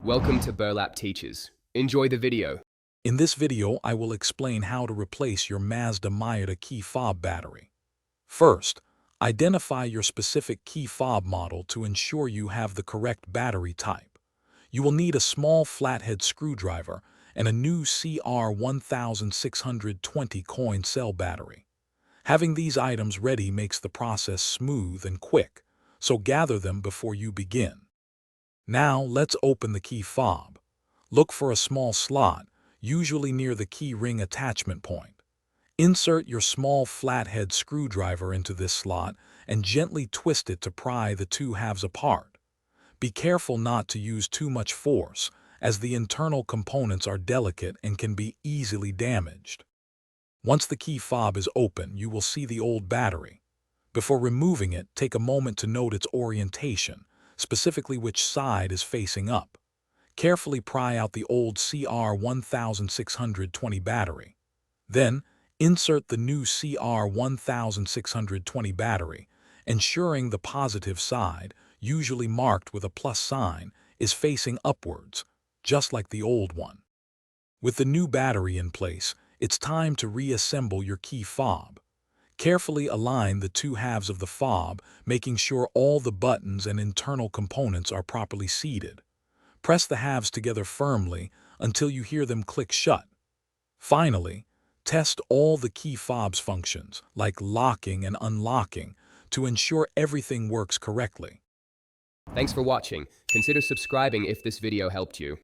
Welcome to Burlap Teachers. Enjoy the video. In this video, I will explain how to replace your Mazda Miata key fob battery. First, identify your specific key fob model to ensure you have the correct battery type. You will need a small flathead screwdriver and a new CR1620 coin cell battery. Having these items ready makes the process smooth and quick, so gather them before you begin. Now, let's open the key fob. Look for a small slot, usually near the key ring attachment point. Insert your small flathead screwdriver into this slot and gently twist it to pry the two halves apart. Be careful not to use too much force, as the internal components are delicate and can be easily damaged. Once the key fob is open, you will see the old battery. Before removing it, take a moment to note its orientation, specifically which side is facing up. Carefully pry out the old CR1620 battery. Then, insert the new CR1620 battery, ensuring the positive side, usually marked with a plus sign, is facing upwards, just like the old one. With the new battery in place, it's time to reassemble your key fob. Carefully align the two halves of the fob, making sure all the buttons and internal components are properly seated. Press the halves together firmly until you hear them click shut. Finally, test all the key fob's functions, like locking and unlocking, to ensure everything works correctly. Thanks for watching. Consider subscribing if this video helped you.